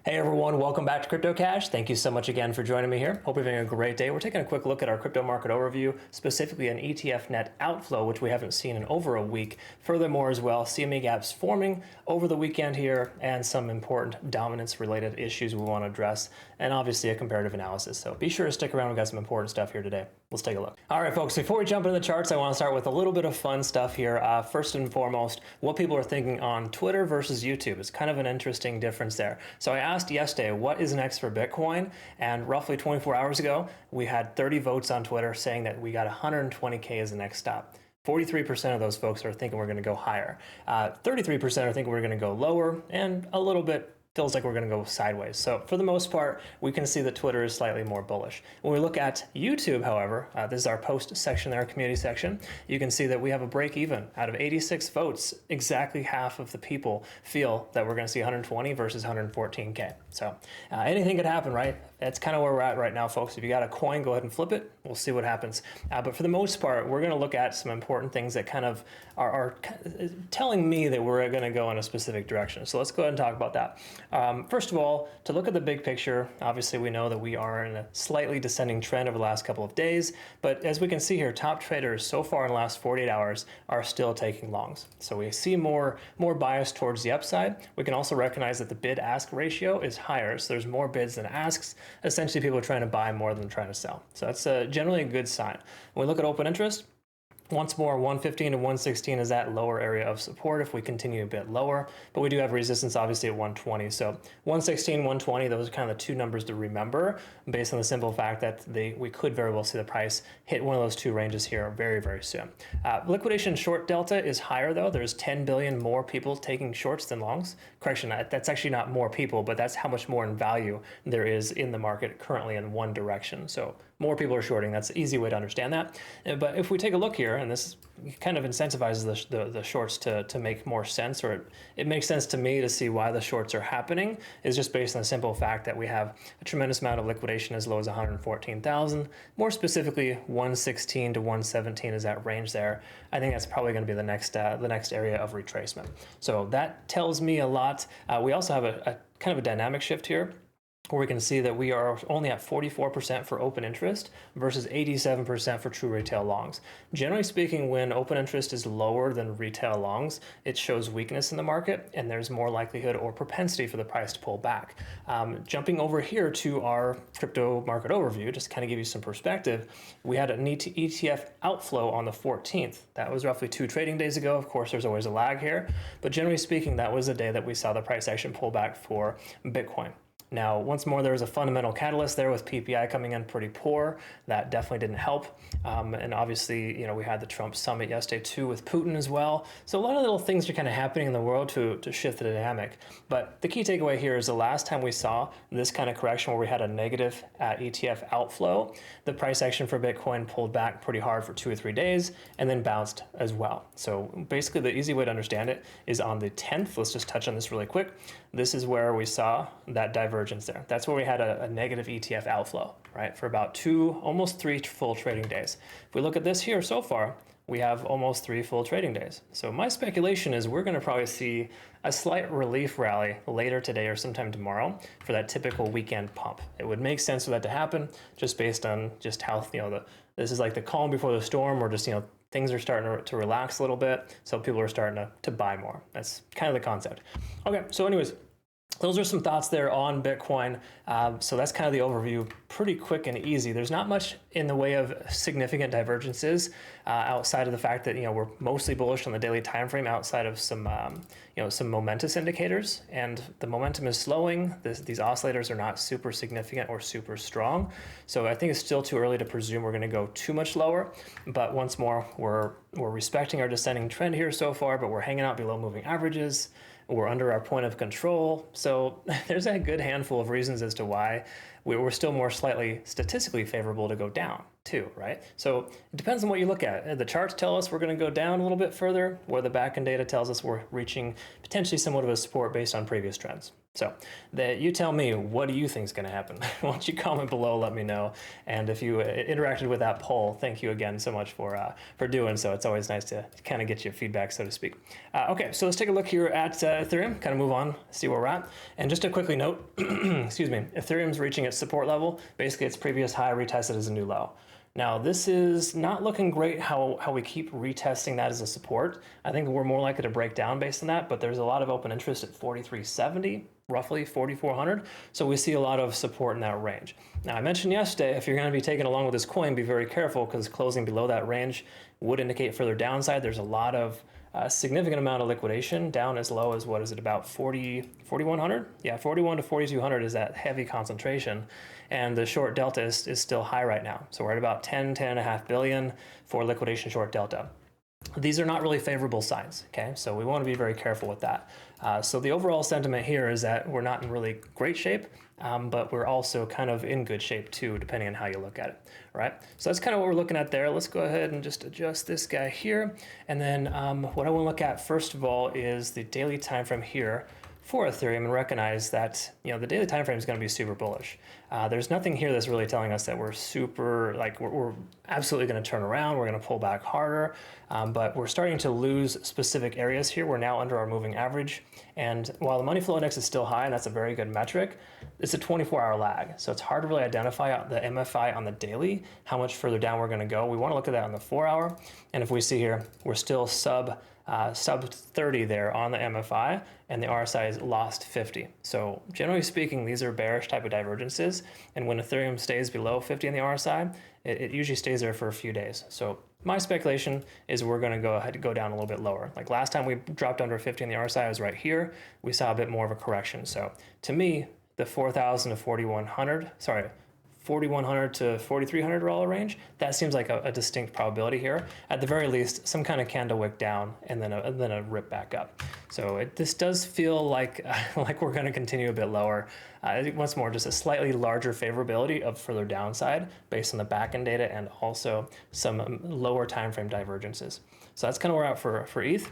Hey everyone, welcome back to Crypto Cash. Thank you so much again for joining me here. Hope you're having a great day. We're taking a quick look at our crypto market overview, specifically an ETF net outflow, which we haven't seen in over a week. Furthermore as well, CME gaps forming over the weekend here and some important dominance related issues we want to address, and obviously a comparative analysis. So be sure to stick around. We've got some important stuff here today. Let's take a look. All right, folks, before we jump into the charts, I want to start with a little bit of fun stuff here. First and foremost, what people are thinking on Twitter versus YouTube. It's kind of an interesting difference there. So I asked yesterday, what is next for Bitcoin? And roughly 24 hours ago, we had 30 votes on Twitter saying that we got 120K as the next stop. 43% of those folks are thinking we're going to go higher. 33% are thinking we're going to go lower, and a little bit feels like we're going to go sideways. So for the most part, we can see that Twitter is slightly more bullish. When we look at YouTube, however, this is our post section there, community section, you can see that we have a break even. Out of 86 votes, exactly half of the people feel that we're going to see 120 versus 114K. So anything could happen, right? That's kind of where we're at right now, folks. If you got a coin, go ahead and flip it. We'll see what happens. But for the most part, we're going to look at some important things that kind of are telling me that we're going to go in a specific direction. So let's go ahead and talk about that. First of all, to look at the big picture, obviously we know that we are in a slightly descending trend over the last couple of days, but as we can see here, top traders so far in the last 48 hours are still taking longs. So we see more bias towards the upside. We can also recognize that the bid-ask ratio is higher, so there's more bids than asks. Essentially, people are trying to buy more than trying to sell. So that's generally a good sign. When we look at open interest, once more, 115 to 116 is that lower area of support if we continue a bit lower, but we do have resistance obviously at 120. So 116, 120, those are kind of the two numbers to remember based on the simple fact that we could very well see the price hit one of those two ranges here very, very soon. Liquidation short delta is higher though. There's 10 billion more people taking shorts than longs. Correction, that's actually not more people, but that's how much more in value there is in the market currently in one direction. So more people are shorting. That's an easy way to understand that. But if we take a look here, and this kind of incentivizes the shorts to make more sense, or it makes sense to me to see why the shorts are happening, is just based on the simple fact that we have a tremendous amount of liquidation as low as 114,000. More specifically, 116 to 117 is that range there. I think that's probably going to be the next area of retracement. So that tells me a lot. We also have a kind of a dynamic shift here, where we can see that we are only at 44% for open interest versus 87% for true retail longs. Generally speaking, when open interest is lower than retail longs, it shows weakness in the market and there's more likelihood or propensity for the price to pull back. Jumping over here to our crypto market overview, just to kind of give you some perspective, we had an ETF outflow on the 14th. That was roughly 2 trading days ago. Of course, there's always a lag here, but generally speaking, that was the day that we saw the price action pull back for Bitcoin. Now, once more, there was a fundamental catalyst there with PPI coming in pretty poor. That definitely didn't help. And obviously, we had the Trump summit yesterday too with Putin as well. So a lot of little things are kind of happening in the world to shift the dynamic. But the key takeaway here is the last time we saw this kind of correction where we had a negative ETF outflow, the price action for Bitcoin pulled back pretty hard for 2 or 3 days and then bounced as well. So basically, the easy way to understand it is on the 10th. Let's just touch on this really quick. This is where we saw that divergence there. That's where we had a negative ETF outflow, right, for about 2, almost 3 full trading days. If we look at this here so far, we have almost 3 full trading days. So my speculation is we're going to probably see a slight relief rally later today or sometime tomorrow for that typical weekend pump. It would make sense for that to happen just based on just how, this is like the calm before the storm, or just, things are starting to relax a little bit. So people are starting to buy more. That's kind of the concept. Okay. So anyways, those are some thoughts there on Bitcoin. So that's kind of the overview, pretty quick and easy. There's not much in the way of significant divergences outside of the fact that we're mostly bullish on the daily time frame outside of some some momentous indicators, and the momentum is slowing. These oscillators are not super significant or super strong. So I think it's still too early to presume we're going to go too much lower. But once more, we're respecting our descending trend here so far, but we're hanging out below moving averages. We're under our point of control. So there's a good handful of reasons as to why we're still more slightly statistically favorable to go down too, right? So it depends on what you look at. The charts tell us we're going to go down a little bit further, where the backend data tells us we're reaching potentially somewhat of a support based on previous trends. So you tell me, what do you think is going to happen? Why don't you comment below, let me know. And if you interacted with that poll, thank you again so much for doing so. It's always nice to kind of get your feedback, so to speak. Okay, so let's take a look here at Ethereum, kind of move on, see where we're at. And just to quickly note, excuse me, Ethereum's reaching its support level. Basically, its previous high retested as a new low. Now, this is not looking great how we keep retesting that as a support. I think we're more likely to break down based on that, but there's a lot of open interest at 4370, roughly 4400. So we see a lot of support in that range. Now, I mentioned yesterday, if you're going to be taking along with this coin, be very careful, because closing below that range would indicate further downside. There's a lot of significant amount of liquidation, down as low as, what is it, about 4,100? Yeah, 41 to 4,200 is that heavy concentration. And the short delta is still high right now. So we're at about 10.5 billion for liquidation short delta. These are not really favorable signs, okay? So we want to be very careful with that. So the overall sentiment here is that we're not in really great shape, but we're also kind of in good shape too, depending on how you look at it, all right? So that's kind of what we're looking at there. Let's go ahead and just adjust this guy here. And then what I want to look at first of all is the daily time frame here for Ethereum, and recognize that, you know, the daily time frame is going to be super bullish. There's nothing here that's really telling us that we're super, like, we're absolutely going to turn around, we're going to pull back harder, but we're starting to lose specific areas here. We're now under our moving average, and while the money flow index is still high, and that's a very good metric, it's a 24-hour lag, so it's hard to really identify the MFI on the daily, how much further down we're going to go. We want to look at that on the 4-hour, and if we see here, we're still sub 30 there on the MFI, and the RSI is lost 50. So generally speaking, these are bearish type of divergences, and when Ethereum stays below 50 on the RSI, it usually stays there for a few days. So my speculation is we're going to go ahead and go down a little bit lower. Like last time we dropped under 50 on the RSI, was right here. We saw a bit more of a correction. So to me, the 4,000 to 4,100, sorry, 4,100 to 4,300 range, that seems like a distinct probability here. At the very least, some kind of candle wick down and then a rip back up. So this does feel like like we're going to continue a bit lower. I think once more, just a slightly larger favorability of further downside based on the backend data and also some lower time frame divergences. So that's kind of where we're at for ETH.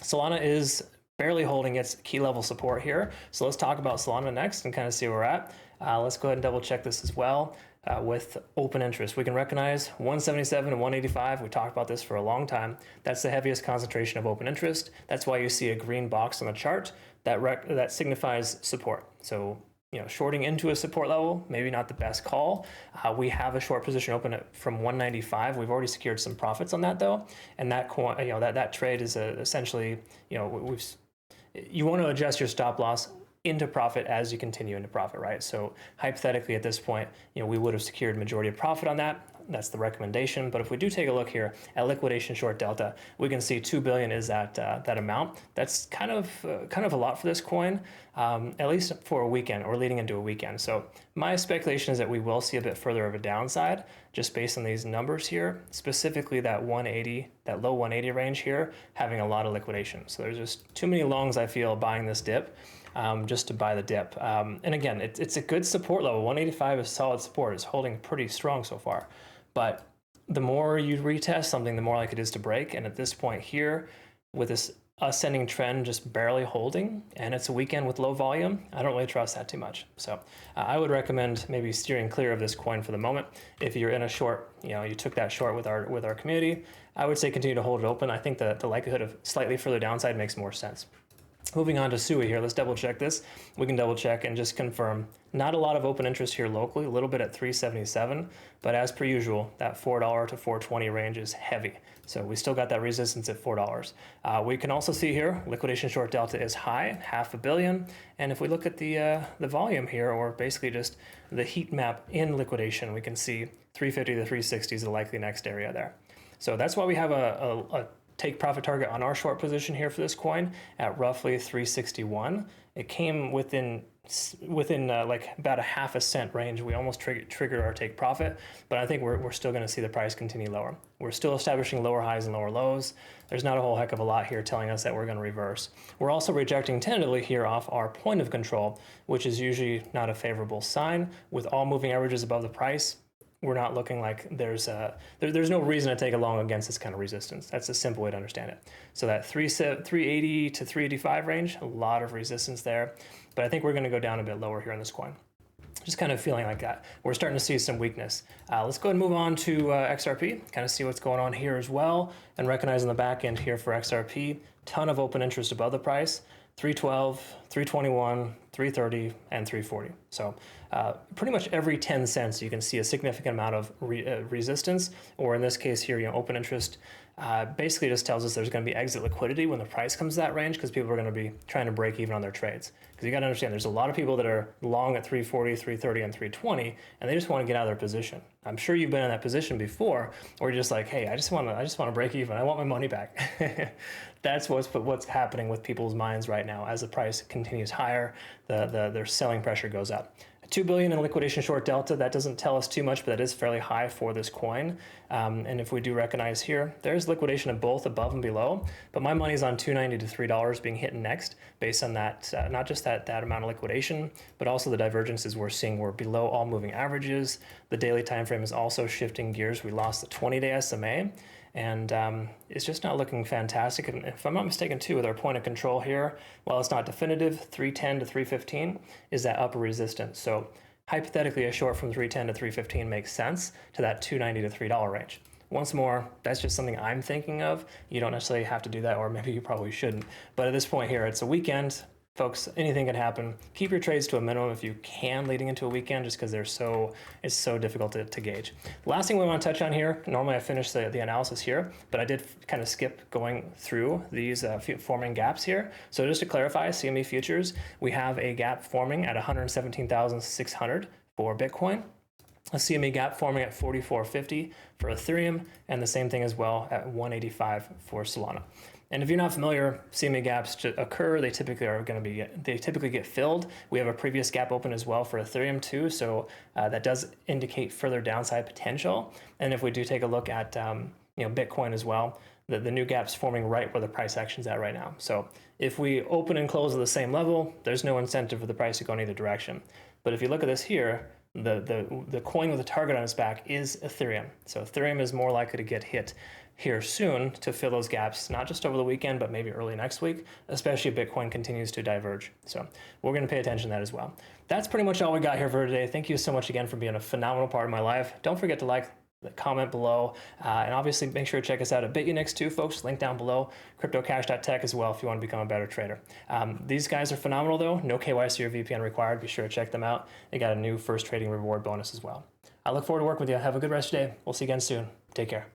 Solana is barely holding its key level support here. So let's talk about Solana next and kind of see where we're at. Let's go ahead and double check this as well with open interest. We can recognize 177 and 185. We talked about this for a long time. That's the heaviest concentration of open interest. That's why you see a green box on the chart that signifies support. So, you know, shorting into a support level, maybe not the best call. We have a short position open from 195. We've already secured some profits on that though, and that that trade is essentially, you know, you want to adjust your stop loss into profit as you continue into profit, right? So hypothetically at this point, you know, we would have secured majority of profit on that. That's the recommendation. But if we do take a look here at liquidation short delta, we can see 2 billion is that amount. That's kind of a lot for this coin, at least for a weekend or leading into a weekend. So my speculation is that we will see a bit further of a downside just based on these numbers here, specifically that 180, that low 180 range here, having a lot of liquidation. So there's just too many longs, I feel, buying this dip. Just to buy the dip. And again, it's a good support level. 185 is solid support. It's holding pretty strong so far. But the more you retest something, the more likely it is to break. And at this point here, with this ascending trend just barely holding, and it's a weekend with low volume, I don't really trust that too much. So I would recommend maybe steering clear of this coin for the moment. If you're in a short, you know, you took that short with our community, I would say continue to hold it open. I think that the likelihood of slightly further downside makes more sense. Moving on to SUI here, let's double check this. We can double check and just confirm. Not a lot of open interest here locally, a little bit at 377, but as per usual, that $4 to 420 range is heavy. So we still got that resistance at $4. We can also see here, liquidation short delta is high, 500 million. And if we look at the volume here, or basically just the heat map in liquidation, we can see 350 to 360 is the likely next area there. So that's why we have a take profit target on our short position here for this coin at roughly 361. It came within like about a half a cent range. We almost triggered our take profit, but I think we're still going to see the price continue lower. We're still establishing lower highs and lower lows. There's not a whole heck of a lot here telling us that we're going to reverse. We're also rejecting tentatively here off our point of control, which is usually not a favorable sign. With all moving averages above the price, we're not looking like there's no reason to take a long against this kind of resistance. That's a simple way to understand it. So that 380 to 385 range, a lot of resistance there. But I think we're going to go down a bit lower here on this coin. Just kind of feeling like that. We're starting to see some weakness. Let's go ahead and move on to XRP, kind of see what's going on here as well. And recognizing the back end here for XRP, ton of open interest above the price. 312, 321, 330, and 340. So pretty much every 10 cents, you can see a significant amount of resistance, or in this case here, open interest. Basically just tells us there's going to be exit liquidity when the price comes to that range, because people are going to be trying to break even on their trades. Because you got to understand, there's a lot of people that are long at 340, 330, and 320, and they just want to get out of their position. I'm sure you've been in that position before, or you're just like, hey, I just want to break even. I want my money back. That's what's happening with people's minds right now. As the price continues higher, their selling pressure goes up. 2 billion in liquidation short delta, that doesn't tell us too much, but that is fairly high for this coin. And if we do recognize here, there's liquidation of both above and below, but my money's on $2.90 to $3 being hit next based on that, not just that amount of liquidation, but also the divergences we're seeing were below all moving averages. The daily time frame is also shifting gears. We lost the 20-day SMA. And it's just not looking fantastic. And if I'm not mistaken too, with our point of control here, while it's not definitive, 310 to 315 is that upper resistance. So hypothetically, a short from 310 to 315 makes sense to that $2.90 to $3 range. Once more, that's just something I'm thinking of. You don't necessarily have to do that, or maybe you probably shouldn't. But at this point here, it's a weekend. Folks, anything can happen. Keep your trades to a minimum if you can leading into a weekend, just because it's so difficult to gauge. The last thing we want to touch on here, normally I finish the analysis here, but I did kind of skip going through these forming gaps here. So just to clarify, CME Futures, we have a gap forming at 117,600 for Bitcoin, a CME gap forming at 44.50 for Ethereum, and the same thing as well at 185 for Solana. And if you're not familiar, CME gaps occur. They typically get filled. We have a previous gap open as well for Ethereum too, so that does indicate further downside potential. And if we do take a look at Bitcoin as well, the new gap's forming right where the price action's at right now. So if we open and close at the same level, there's no incentive for the price to go in either direction. But if you look at this here, the coin with a target on its back is Ethereum. So Ethereum is more likely to get hit here soon to fill those gaps, not just over the weekend, but maybe early next week, especially if Bitcoin continues to diverge. So we're going to pay attention to that as well. That's pretty much all we got here for today. Thank you so much again for being a phenomenal part of my life. Don't forget to like, comment below, and obviously make sure to check us out at BitUnix too, folks. Link down below, cryptocash.tech as well if you want to become a better trader. These guys are phenomenal though. No KYC or VPN required. Be sure to check them out. They got a new first trading reward bonus as well. I look forward to working with you. Have a good rest of your day. We'll see you again soon. Take care.